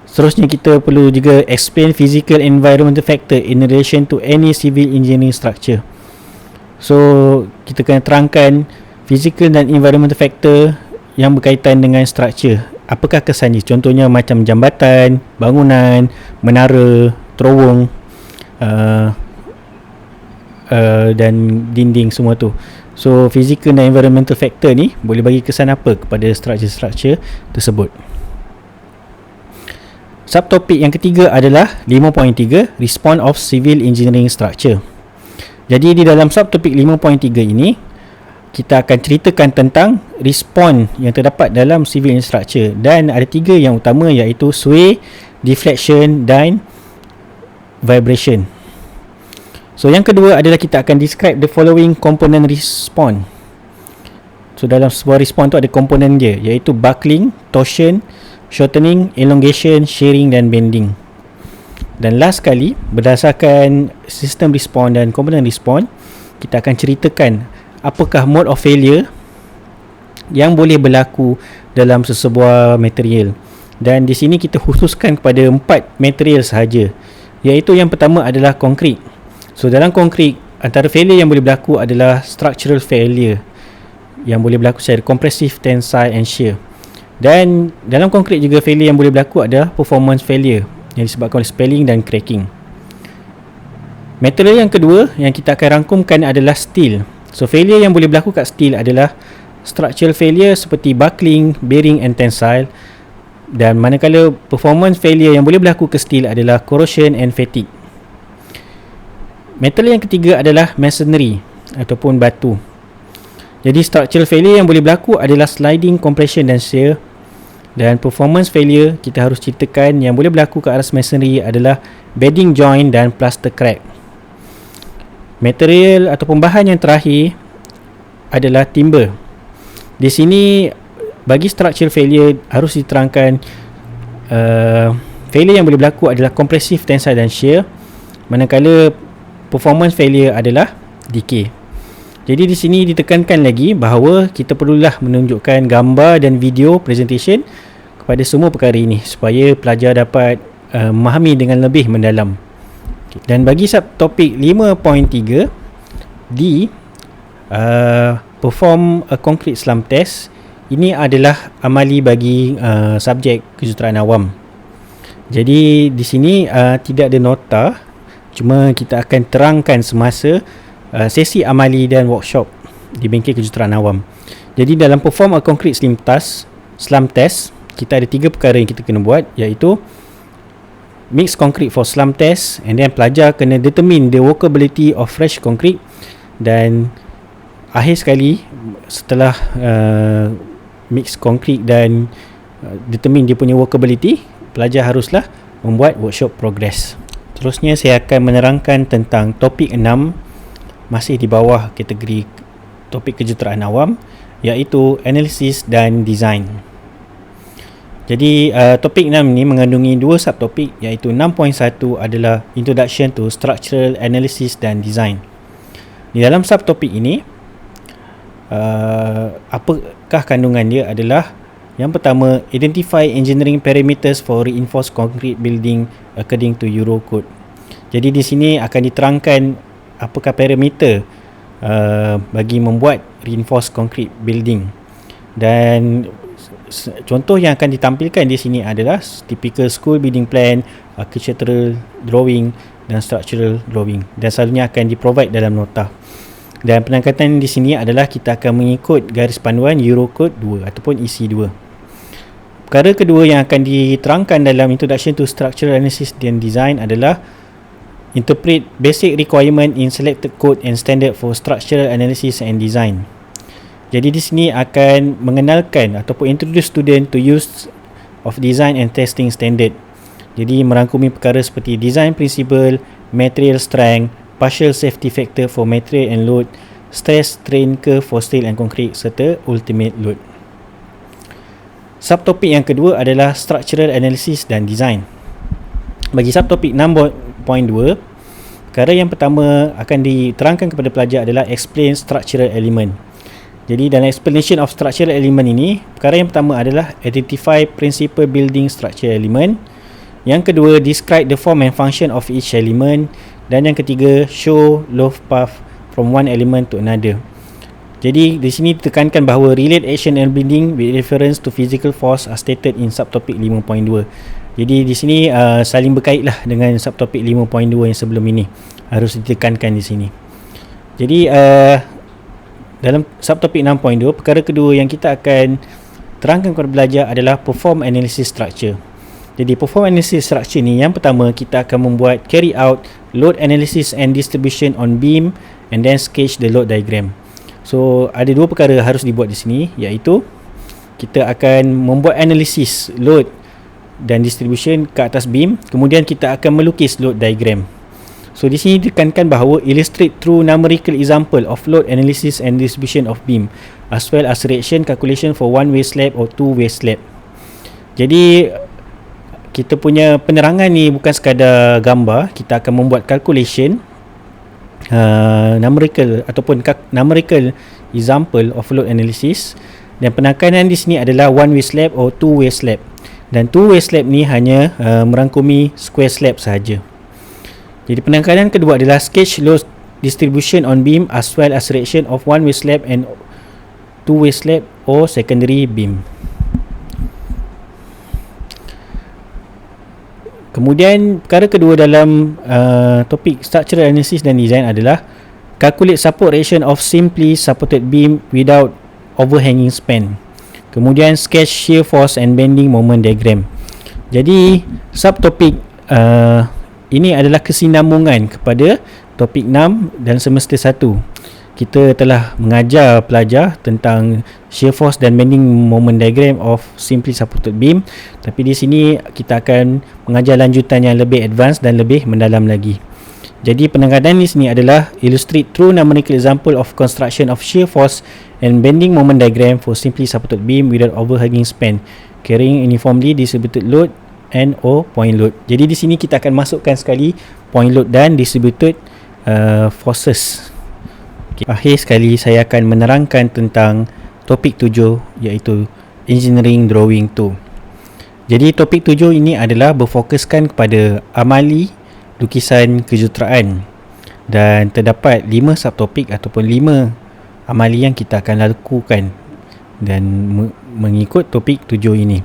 Seterusnya kita perlu juga explain physical environmental factor in relation to any civil engineering structure. So kita kena terangkan physical dan environmental factor yang berkaitan dengan structure. Apakah kesannya? Contohnya macam jambatan, bangunan, menara, terowong dan dinding semua tu. So physical dan environmental factor ni boleh bagi kesan apa kepada structure-structure tersebut. Subtopik yang ketiga adalah 5.3 Response of Civil Engineering Structure. Jadi di dalam subtopik 5.3 ini kita akan ceritakan tentang respon yang terdapat dalam civil structure, dan ada 3 yang utama, iaitu sway, deflection dan vibration. So yang kedua adalah kita akan describe the following component response. So dalam sebuah respon tu ada komponen dia, iaitu buckling, torsion, shortening, elongation, shearing dan bending. Dan last sekali, berdasarkan sistem respon dan komponen respon, kita akan ceritakan apakah mode of failure yang boleh berlaku dalam sesebuah material. Dan di sini kita khususkan kepada 4 material sahaja, iaitu yang pertama adalah konkrit. So dalam konkrit, antara failure yang boleh berlaku adalah structural failure yang boleh berlaku secara compressive, tensile and shear. Dan dalam konkrit juga failure yang boleh berlaku adalah performance failure yang disebabkan oleh spalling dan cracking. Material yang kedua yang kita akan rangkumkan adalah steel. So failure yang boleh berlaku kat steel adalah structural failure seperti buckling, bearing and tensile. Dan manakala performance failure yang boleh berlaku ke steel adalah corrosion and fatigue. Material yang ketiga adalah masonry ataupun batu. Jadi structural failure yang boleh berlaku adalah sliding, compression dan shear. Dan performance failure kita harus ceritakan yang boleh berlaku ke aras masonry adalah bedding joint dan plaster crack. Material ataupun bahan yang terakhir adalah timber. Di sini bagi structural failure harus diterangkan failure yang boleh berlaku adalah compressive, tensile dan shear, manakala performance failure adalah decay. Jadi di sini ditekankan lagi bahawa kita perlulah menunjukkan gambar dan video presentation kepada semua perkara ini supaya pelajar dapat memahami dengan lebih mendalam. Dan bagi subtopik 5.3 D, perform a concrete slump test, ini adalah amali bagi subjek kejuruteraan awam. Jadi di sini tidak ada nota, cuma kita akan terangkan semasa sesi amali dan workshop di bengkel kejuruteraan awam. Jadi dalam perform a concrete slump test, kita ada 3 perkara yang kita kena buat, iaitu mix concrete for slump test, and then pelajar kena determine the workability of fresh concrete, dan akhir sekali setelah mix concrete dan determine dia punya workability, pelajar haruslah membuat workshop progress. Terusnya saya akan menerangkan tentang topik 6, masih di bawah kategori topik kejuruteraan awam, iaitu analisis dan design. Jadi topik 6 ni mengandungi 2 subtopik, iaitu 6.1 adalah Introduction to Structural Analysis dan Design. Di dalam subtopik ini apakah kandungan dia adalah yang pertama, Identify Engineering Parameters for Reinforced Concrete Building According to Eurocode. Jadi di sini akan diterangkan apakah parameter bagi membuat reinforced concrete building. Dan contoh yang akan ditampilkan di sini adalah typical school building plan, architectural drawing dan structural drawing, dan selalunya akan di-provide dalam nota. Dan penangkatan di sini adalah kita akan mengikut garis panduan Eurocode 2 ataupun EC2. Perkara kedua yang akan diterangkan dalam Introduction to Structural Analysis and Design adalah Interpret basic requirement in selected code and standard for structural analysis and design. Jadi di sini akan mengenalkan ataupun introduce student to use of design and testing standard. Jadi merangkumi perkara seperti design principle, material strength, partial safety factor for material and load, stress strain curve for steel and concrete serta ultimate load. Subtopik yang kedua adalah Structural Analysis dan Design. Bagi subtopik 6.2, perkara yang pertama akan diterangkan kepada pelajar adalah Explain Structural Element. Jadi dalam Explanation of Structural Element ini, perkara yang pertama adalah Identify Principal Building Structural Element. Yang kedua, Describe the form and function of each element. Dan yang ketiga, Show load path from one element to another. Jadi di sini ditekankan bahawa relate action and building with reference to physical force are stated in subtopik 5.2. Jadi di sini saling berkaitlah dengan subtopik 5.2 yang sebelum ini. Harus ditekankan di sini. Jadi dalam subtopik 6.2, perkara kedua yang kita akan terangkan kepada pelajar adalah Perform Analysis Structure. Jadi Perform Analysis Structure ni, yang pertama kita akan membuat carry out load analysis and distribution on beam and then sketch the load diagram. So ada dua perkara harus dibuat di sini, iaitu kita akan membuat analisis load dan distribution ke atas beam, kemudian kita akan melukis load diagram. So di sini ditekankan bahawa illustrate through numerical example of load analysis and distribution of beam as well as reaction calculation for one way slab or two way slab. Jadi kita punya penerangan ni bukan sekadar gambar, kita akan membuat calculation numerical ataupun numerical example of load analysis, dan penekanan di sini adalah one way slab or two way slab, dan two way slab ni hanya merangkumi square slab sahaja. Jadi penekanan kedua adalah sketch load distribution on beam as well as reaction of one way slab and two way slab or secondary beam. Kemudian perkara kedua dalam topik Structural Analysis dan Design adalah Calculate support reaction of simply supported beam without overhanging span. Kemudian sketch shear force and bending moment diagram. Jadi subtopik ini adalah kesinambungan kepada topik 6 dan semester 1. Kita telah mengajar pelajar tentang shear force dan bending moment diagram of simply supported beam, tapi di sini kita akan mengajar lanjutan yang lebih advance dan lebih mendalam lagi. Jadi penekanan di sini adalah illustrate through numerical example of construction of shear force and bending moment diagram for simply supported beam without overhanging span carrying uniformly distributed load and or point load. Jadi di sini kita akan masukkan sekali point load dan distributed forces. Akhir sekali saya akan menerangkan tentang topik 7, iaitu Engineering Drawing 2. Jadi topik 7 ini adalah berfokuskan kepada amali lukisan kejuruteraan, dan terdapat 5 subtopik ataupun 5 amali yang kita akan lakukan dan mengikut topik 7 ini.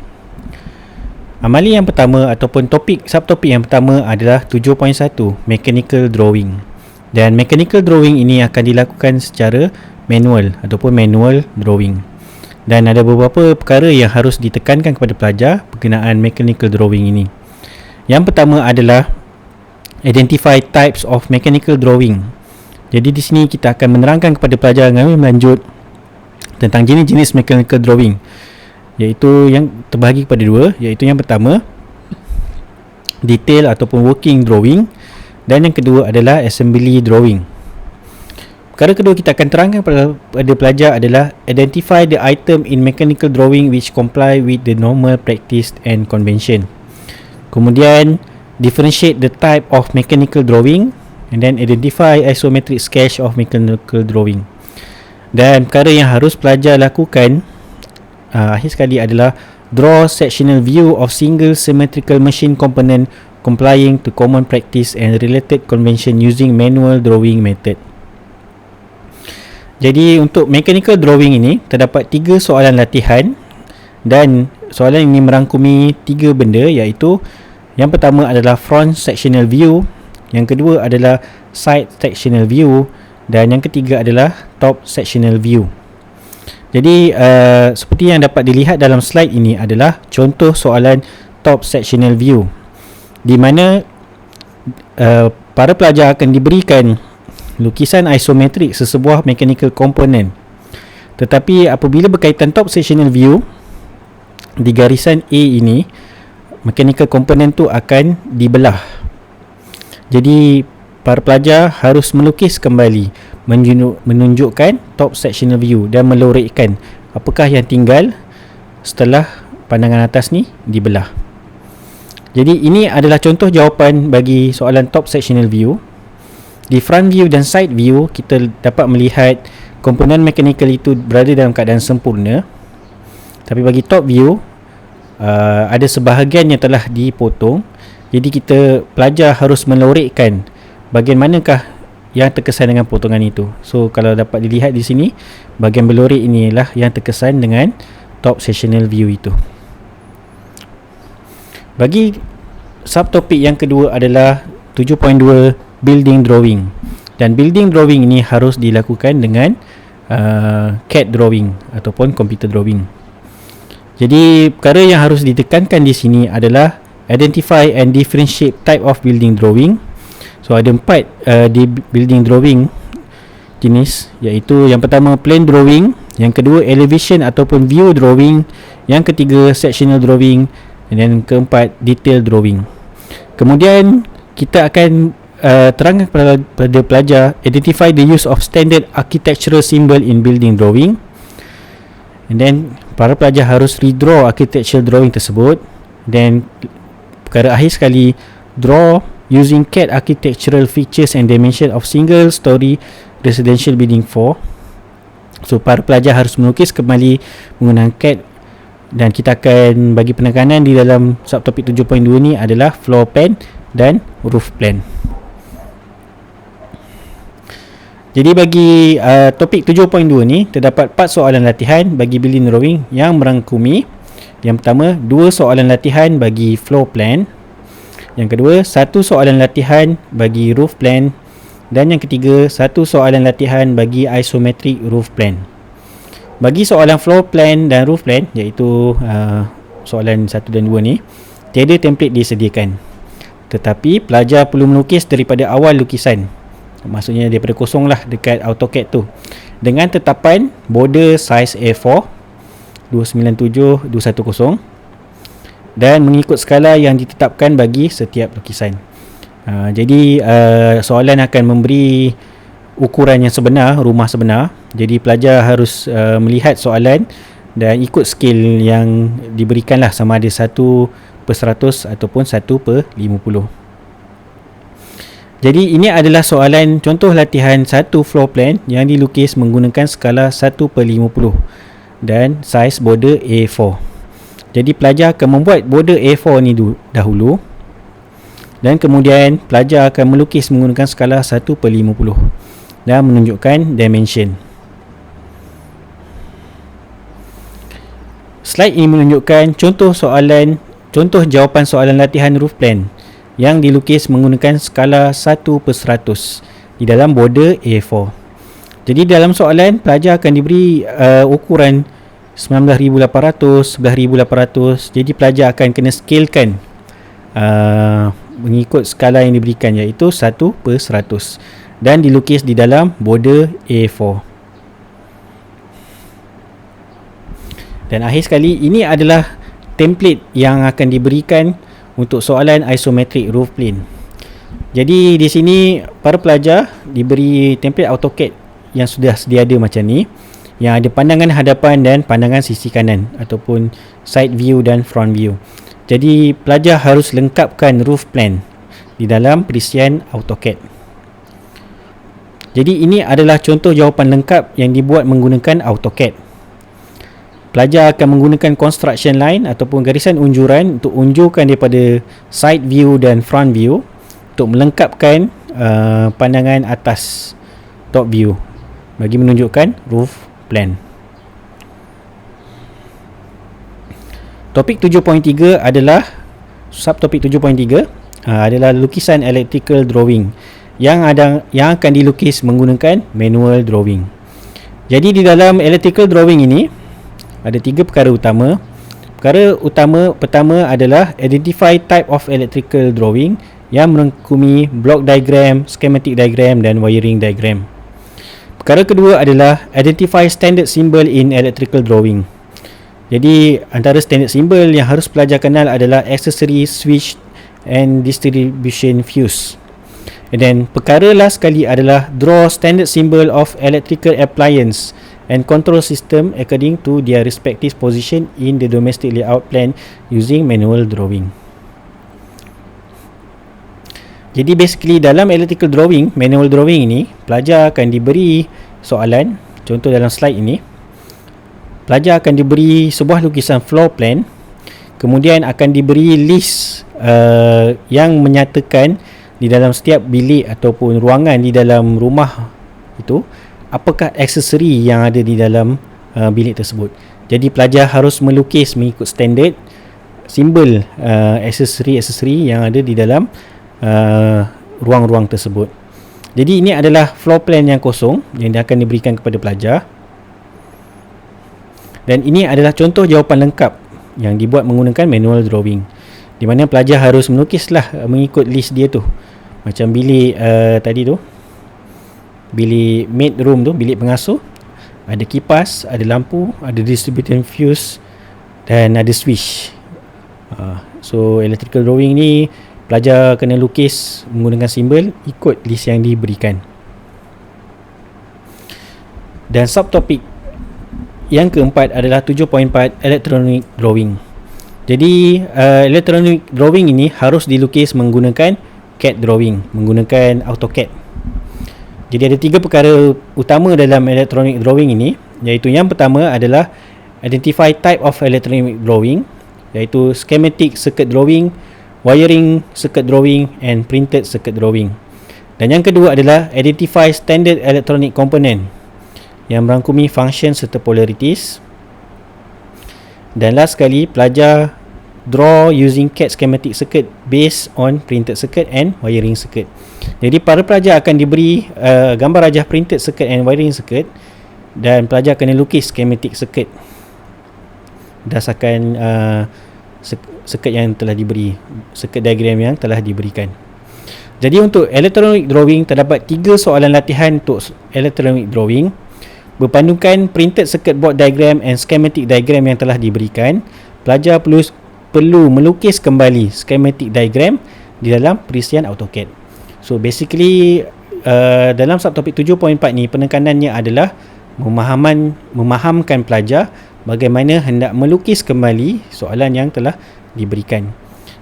Amali yang pertama ataupun subtopik yang pertama adalah 7.1 Mechanical Drawing. Dan mechanical drawing ini akan dilakukan secara manual ataupun manual drawing. Dan ada beberapa perkara yang harus ditekankan kepada pelajar berkenaan mechanical drawing ini. Yang pertama adalah identify types of mechanical drawing. Jadi di sini kita akan menerangkan kepada pelajar dengan lanjut tentang jenis-jenis mechanical drawing, iaitu yang terbahagi kepada dua, iaitu yang pertama detail ataupun working drawing, dan yang kedua adalah assembly drawing. Perkara kedua kita akan terangkan pada pelajar adalah identify the item in mechanical drawing which comply with the normal practice and convention. Kemudian differentiate the type of mechanical drawing, and then identify isometric sketch of mechanical drawing. Dan perkara yang harus pelajar lakukan akhir sekali adalah draw sectional view of single symmetrical machine component complying to common practice and related convention using manual drawing method. Jadi untuk mechanical drawing ini terdapat 3 soalan latihan, dan soalan ini merangkumi 3 benda, iaitu yang pertama adalah front sectional view, yang kedua adalah side sectional view, dan yang ketiga adalah top sectional view. Jadi seperti yang dapat dilihat dalam slide ini adalah contoh soalan top sectional view, di mana para pelajar akan diberikan lukisan isometrik sesebuah mechanical component. Tetapi apabila berkaitan top sectional view, di garisan A ini mechanical component tu akan dibelah. Jadi para pelajar harus melukis kembali, menunjukkan top sectional view dan melorikkan apakah yang tinggal setelah pandangan atas ni dibelah. Jadi ini adalah contoh jawapan bagi soalan top sectional view. Di front view dan side view, kita dapat melihat komponen mechanical itu berada dalam keadaan sempurna. Tapi bagi top view, ada sebahagian yang telah dipotong. Jadi kita pelajar harus melorikkan bahagian manakah yang terkesan dengan potongan itu. So kalau dapat dilihat di sini, bahagian berlorik inilah yang terkesan dengan top sectional view itu. Bagi subtopik yang kedua adalah 7.2 building drawing. Dan building drawing ini harus dilakukan dengan CAD drawing ataupun computer drawing. Jadi perkara yang harus ditekankan di sini adalah identify and differentiate type of building drawing. So ada 4 di building drawing jenis, iaitu yang pertama plane drawing, yang kedua elevation ataupun view drawing, yang ketiga sectional drawing, dan yang keempat detail drawing. Kemudian kita akan terangkan kepada pelajar identify the use of standard architectural symbol in building drawing, and then para pelajar harus redraw architectural drawing tersebut. Dan perkara akhir sekali, draw using CAD architectural features and dimension of single story residential building 4. So para pelajar harus melukis kembali menggunakan CAD, dan kita akan bagi penekanan di dalam subtopik 7.2 ni adalah floor plan dan roof plan. Jadi bagi topik 7.2 ni terdapat 4 soalan latihan bagi building drawing yang merangkumi, yang pertama 2 soalan latihan bagi floor plan, yang kedua 1 soalan latihan bagi roof plan, dan yang ketiga 1 soalan latihan bagi isometric roof plan. Bagi soalan floor plan dan roof plan, iaitu soalan 1 dan 2 ni, tiada template disediakan, tetapi pelajar perlu melukis daripada awal lukisan, maksudnya daripada kosong lah dekat AutoCAD tu, dengan tetapan border size A4 297-210 dan mengikut skala yang ditetapkan bagi setiap lukisan. Jadi soalan akan memberi ukuran yang sebenar, rumah sebenar. Jadi pelajar harus melihat soalan dan ikut skil yang diberikan lah, sama ada 1/100 ataupun 1/50. Jadi ini adalah soalan contoh latihan 1 floor plan yang dilukis menggunakan skala 1/50 dan saiz border A4. Jadi pelajar akan membuat border A4 ni dahulu, dan kemudian pelajar akan melukis menggunakan skala 1/50 dan menunjukkan dimension. Slide ini menunjukkan contoh jawapan soalan latihan roof plan yang dilukis menggunakan skala 1/100 di dalam border A4. Jadi dalam soalan pelajar akan diberi ukuran 19,800, 11,800. Jadi pelajar akan kena scalekan mengikut skala yang diberikan, iaitu 1/100, dan dilukis di dalam border A4. Dan akhir sekali, ini adalah template yang akan diberikan untuk soalan isometric roof plane. Jadi di sini para pelajar diberi template AutoCAD yang sudah sedia ada macam ni, yang ada pandangan hadapan dan pandangan sisi kanan ataupun side view dan front view. Jadi pelajar harus lengkapkan roof plan di dalam perisian AutoCAD. Jadi ini adalah contoh jawapan lengkap yang dibuat menggunakan AutoCAD. Pelajar akan menggunakan construction line ataupun garisan unjuran untuk unjurkan daripada side view dan front view untuk melengkapkan pandangan atas top view bagi menunjukkan roof plan. Topik 7.3 adalah subtopik 7.3 adalah lukisan electrical drawing yang akan dilukis menggunakan manual drawing. Jadi di dalam electrical drawing ini ada 3 perkara utama. Perkara utama pertama adalah identify type of electrical drawing yang merangkumi block diagram, schematic diagram dan wiring diagram. Perkara kedua adalah identify standard symbol in electrical drawing. Jadi antara standard symbol yang harus pelajar kenal adalah accessory, switch and distribution fuse. And then perkara last sekali adalah draw standard symbol of electrical appliance and control system according to their respective position in the domestic layout plan using manual drawing. Jadi basically dalam electrical drawing, manual drawing ini, pelajar akan diberi soalan. Contoh dalam slide ini, pelajar akan diberi sebuah lukisan floor plan, kemudian akan diberi list yang menyatakan di dalam setiap bilik ataupun ruangan di dalam rumah itu, apakah aksesori yang ada di dalam bilik tersebut. Jadi pelajar harus melukis mengikut standard simbol aksesori yang ada di dalam ruang-ruang tersebut. Jadi ini adalah floor plan yang kosong yang akan diberikan kepada pelajar, dan ini adalah contoh jawapan lengkap yang dibuat menggunakan manual drawing, di mana pelajar harus melukislah mengikut list dia tu. Macam bilik tadi tu, bilik maid room tu, bilik pengasuh, ada kipas, ada lampu, ada distributor fuse dan ada switch. So electrical drawing ni pelajar kena lukis menggunakan simbol ikut list yang diberikan. Dan subtopik yang keempat adalah 7.4 electronic drawing. Jadi electronic drawing ini harus dilukis menggunakan CAD drawing, menggunakan AutoCAD. Jadi ada 3 perkara utama dalam electronic drawing ini, iaitu yang pertama adalah identify type of electronic drawing, iaitu schematic circuit drawing, wiring circuit drawing and printed circuit drawing. Dan yang kedua adalah identify standard electronic component, yang merangkumi function serta polarities. Dan last sekali, pelajar draw using CAD schematic circuit based on printed circuit and wiring circuit. Jadi para pelajar akan diberi gambar rajah printed circuit and wiring circuit, dan pelajar kena lukis schematic circuit berdasarkan circuit yang telah diberi, circuit diagram yang telah diberikan. Jadi untuk electronic drawing terdapat 3 soalan latihan untuk electronic drawing, berpandukan printed circuit board diagram and schematic diagram yang telah diberikan. Pelajar perlu melukis kembali schematic diagram di dalam perisian AutoCAD. So basically dalam subtopik 7.4 ni penekanannya adalah memahamkan pelajar bagaimana hendak melukis kembali soalan yang telah diberikan.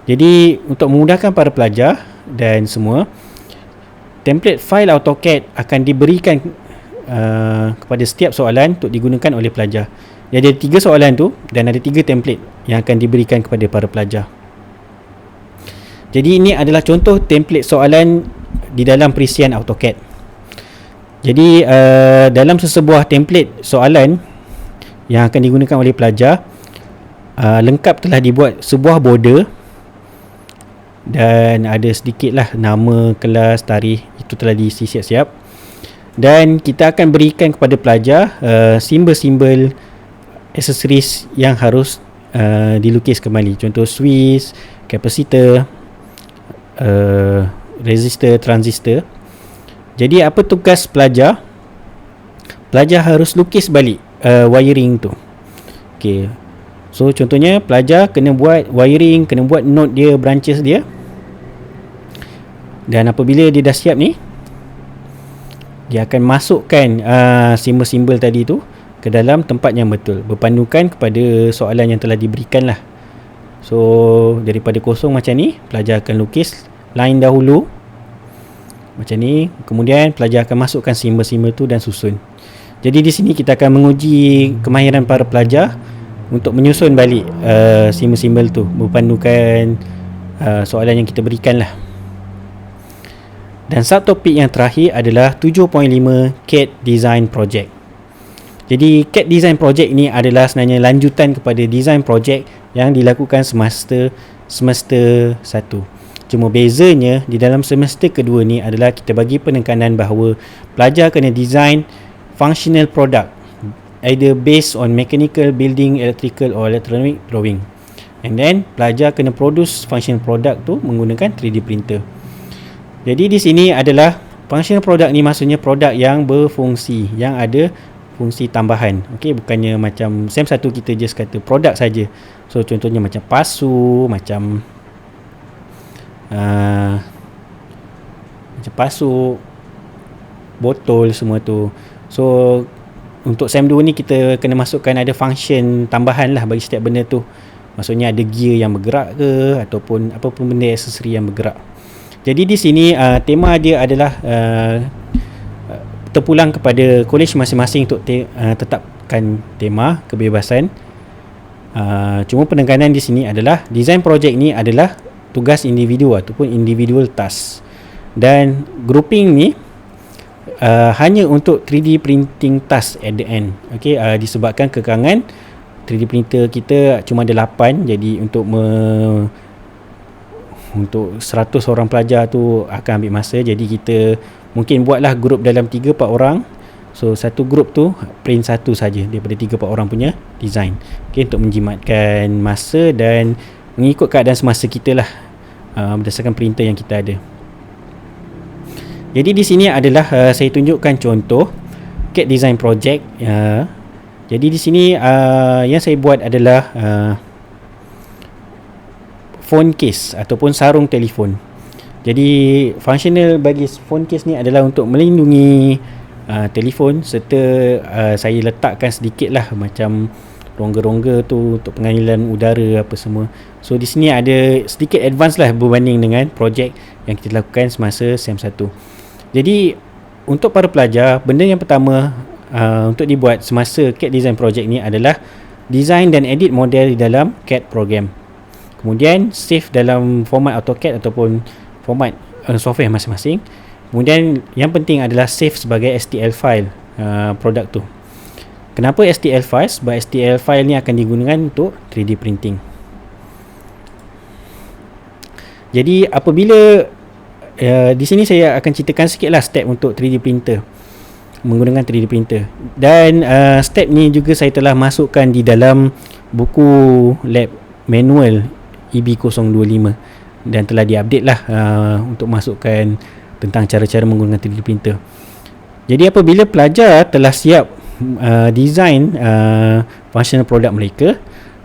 Jadi untuk memudahkan para pelajar dan semua, template file AutoCAD akan diberikan kepada setiap soalan untuk digunakan oleh pelajar. Jadi ada 3 soalan tu dan ada 3 template yang akan diberikan kepada para pelajar. Jadi ini adalah contoh template soalan di dalam perisian AutoCAD. Jadi dalam sesebuah template soalan yang akan digunakan oleh pelajar, lengkap telah dibuat sebuah border dan ada sedikitlah nama, kelas, tarikh, itu telah diisi siap-siap. Dan kita akan berikan kepada pelajar simbol-simbol aksesoris yang harus dilukis kembali. Contoh switch, capacitor, resistor, transistor. Jadi apa tugas pelajar? Pelajar harus lukis balik wiring tu. Okay. So contohnya pelajar kena buat wiring, kena buat node dia, branches dia. Dan apabila dia dah siap ni, dia akan masukkan simbol-simbol tadi tu ke dalam tempat yang betul, berpandukan kepada soalan yang telah diberikan lah. So daripada kosong macam ni, pelajar akan lukis line dahulu macam ni, kemudian pelajar akan masukkan simbol-simbol tu dan susun. Jadi di sini kita akan menguji kemahiran para pelajar untuk menyusun balik simbol-simbol tu berpandukan soalan yang kita berikan lah. Dan subtopik yang terakhir adalah 7.5 CAD Design Project. Jadi CAD Design Project ni adalah sebenarnya lanjutan kepada design project yang dilakukan semester 1. Cuma bezanya di dalam semester kedua ni adalah kita bagi penekanan bahawa pelajar kena design functional product, either based on mechanical, building, electrical or electronic drawing. And then pelajar kena produce functional product tu menggunakan 3D printer. Jadi di sini adalah functional product ni, maksudnya produk yang berfungsi, yang ada fungsi tambahan. Okey, bukannya macam SEM 1 kita just kata produk saja. So contohnya macam pasu, macam pasu, botol, semua tu. So untuk SEM 2 ni kita kena masukkan ada function tambahan lah bagi setiap benda tu. Maksudnya ada gear yang bergerak ke ataupun apa pun benda aksesori yang bergerak. Jadi di sini tema dia adalah terpulang kepada kolej masing-masing untuk tetapkan tema kebebasan. Cuma penekanan di sini adalah design project ni adalah tugas individu ataupun individual task. Dan grouping ni hanya untuk 3D printing task at the end. Okey, disebabkan kekangan 3D printer kita cuma ada 8, jadi untuk 100 orang pelajar tu akan ambil masa. Jadi kita mungkin buatlah grup dalam 3-4 orang. So satu grup tu print satu saja daripada 3-4 orang punya design. Okey, untuk menjimatkan masa dan mengikut keadaan semasa kita lah, berdasarkan printer yang kita ada. Jadi di sini adalah saya tunjukkan contoh CAD design project. Jadi di sini yang saya buat adalah phone case ataupun sarung telefon. Jadi functional bagi phone case ni adalah untuk melindungi telefon, serta saya letakkan sedikit lah macam rongga-rongga tu untuk pengaliran udara apa semua. So di sini ada sedikit advance lah berbanding dengan projek yang kita lakukan semasa SEM 1. Jadi untuk para pelajar, benda yang pertama untuk dibuat semasa CAD design project ni adalah design dan edit model di dalam CAD program. Kemudian save dalam format AutoCAD ataupun format software masing-masing. Kemudian yang penting adalah save sebagai STL file produk tu. Kenapa STL file? Sebab STL file ni akan digunakan untuk 3D printing. Jadi apabila di sini saya akan ceritakan sikitlah step untuk 3D printer, menggunakan 3D printer. Dan step ni juga saya telah masukkan di dalam buku lab manual EB025 dan telah diupdate lah untuk masukkan tentang cara-cara menggunakan 3D printer. Jadi apabila pelajar telah siap design functional product mereka,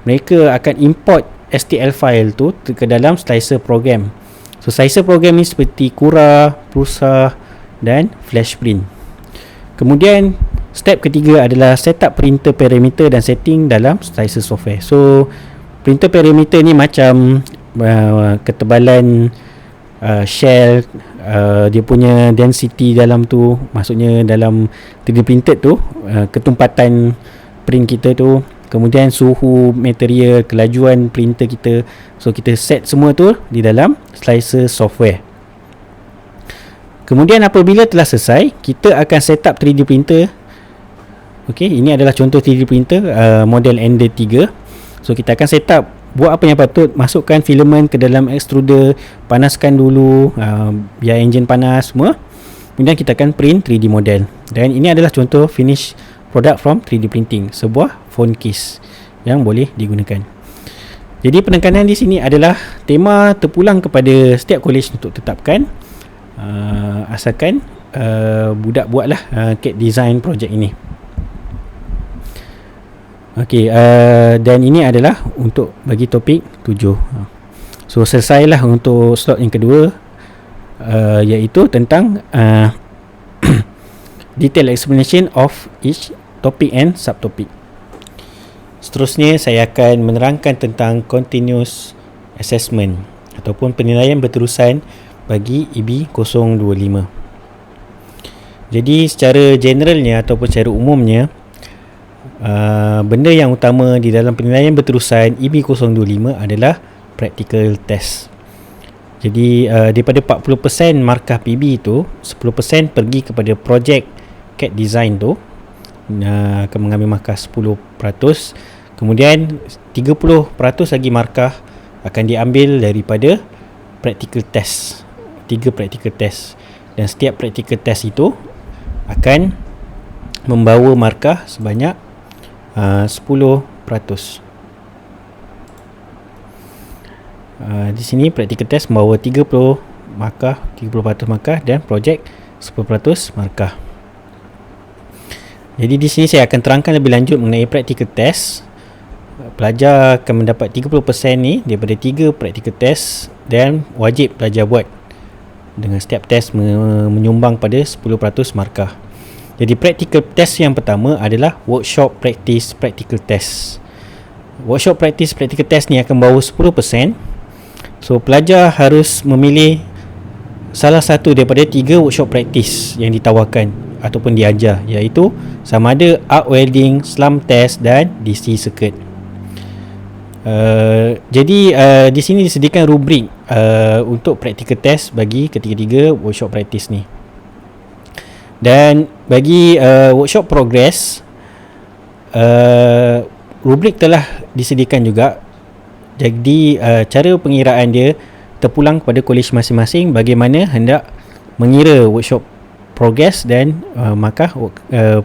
mereka akan import STL file tu ke dalam slicer program. So slicer program ni seperti Cura, Prusa dan Flash Print. Kemudian step ketiga adalah setup printer parameter dan setting dalam slicer software. So printer parameter ni macam ketebalan shell, dia punya density dalam tu, maksudnya dalam 3D printed tu, ketumpatan print kita tu, kemudian suhu material, kelajuan printer kita. So kita set semua tu di dalam slicer software. Kemudian apabila telah selesai, kita akan set up 3D printer. Okey, ini adalah contoh 3D printer model Ender 3. So kita akan set up, buat apa yang patut, masukkan filament ke dalam extruder, panaskan dulu, biar enjin panas semua. Kemudian kita akan print 3D model. Dan ini adalah contoh finish product from 3D printing, sebuah phone case yang boleh digunakan. Jadi penekanan di sini adalah tema terpulang kepada setiap kolej untuk tetapkan, asalkan budak buatlah CAD design project ini. Okey, dan ini adalah untuk bagi topik 7. So selesailah untuk slot yang kedua, iaitu tentang detail explanation of each topic and subtopic. Seterusnya saya akan menerangkan tentang continuous assessment ataupun penilaian berterusan bagi EB025. Jadi secara generalnya ataupun secara umumnya, benda yang utama di dalam penilaian berterusan EB025 adalah practical test. Jadi daripada 40% markah PB itu, 10% pergi kepada projek CAD design tu, akan mengambil markah 10%. Kemudian 30% lagi markah akan diambil daripada practical test, 3 practical test. Dan setiap practical test itu akan membawa markah sebanyak 10%. Di sini practical test membawa 30% markah dan projek 10% markah. Jadi di sini saya akan terangkan lebih lanjut mengenai practical test. Pelajar akan mendapat 30% ni daripada 3 practical test dan wajib pelajar buat, dengan setiap test menyumbang pada 10% markah. Jadi practical test yang pertama adalah workshop practice practical test. Workshop practice practical test ni akan bawa 10%. So pelajar harus memilih salah satu daripada 3 workshop practice yang ditawarkan ataupun diajar, iaitu sama ada arc welding, slump test dan DC circuit. Jadi di sini disediakan rubrik untuk practical test bagi ketiga-tiga workshop practice ni. Dan bagi workshop progress, rubrik telah disediakan juga. Jadi cara pengiraan dia terpulang kepada kolej masing-masing bagaimana hendak mengira workshop progress dan markah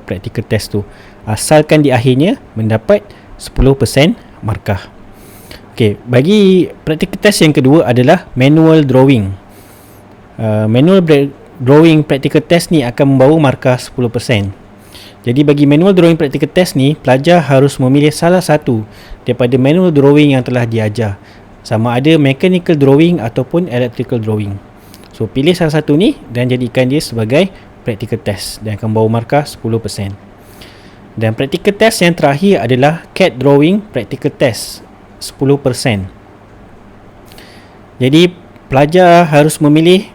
practical test tu, asalkan di akhirnya mendapat 10% markah. Okey, bagi practical test yang kedua adalah manual drawing. Manual drawing practical test ni akan membawa markah 10%. Jadi bagi manual drawing practical test ni, pelajar harus memilih salah satu daripada manual drawing yang telah diajar, sama ada mechanical drawing ataupun electrical drawing. So pilih salah satu ni dan jadikan dia sebagai practical test dan akan bawa markah 10%. Dan practical test yang terakhir adalah CAD drawing practical test, 10%. Jadi pelajar harus memilih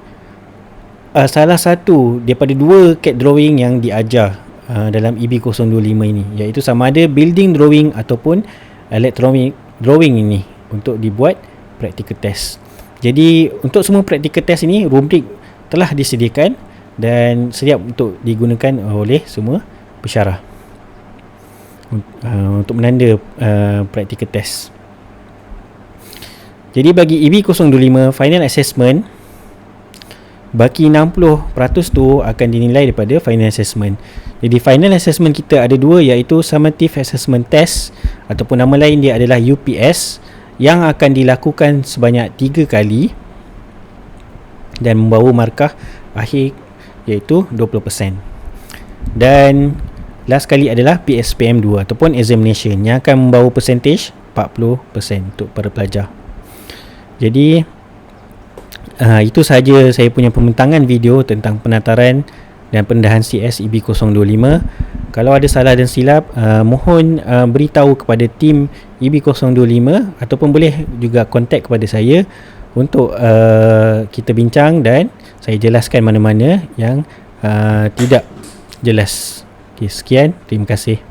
salah satu daripada 2 CAD drawing yang diajar dalam EB025 ini, iaitu sama ada building drawing ataupun electronic drawing ini untuk dibuat practical test. Jadi untuk semua practical test ini rubrik telah disediakan dan siap untuk digunakan oleh semua pensyarah untuk menanda practical test. Jadi bagi EB025 final assessment, baki 60% tu akan dinilai daripada final assessment. Jadi final assessment kita ada 2, iaitu summative assessment test ataupun nama lain dia adalah UPS, yang akan dilakukan sebanyak 3 kali dan membawa markah akhir iaitu 20%. Dan last kali adalah PSPM2 ataupun examination yang akan membawa percentage 40% untuk para pelajar. Jadi itu sahaja saya punya pembentangan video tentang penataran dan pendedahan CS EB025. Kalau ada salah dan silap, mohon beritahu kepada tim EB025 ataupun boleh juga kontak kepada saya untuk kita bincang dan saya jelaskan mana-mana yang tidak jelas. Okay, sekian, terima kasih.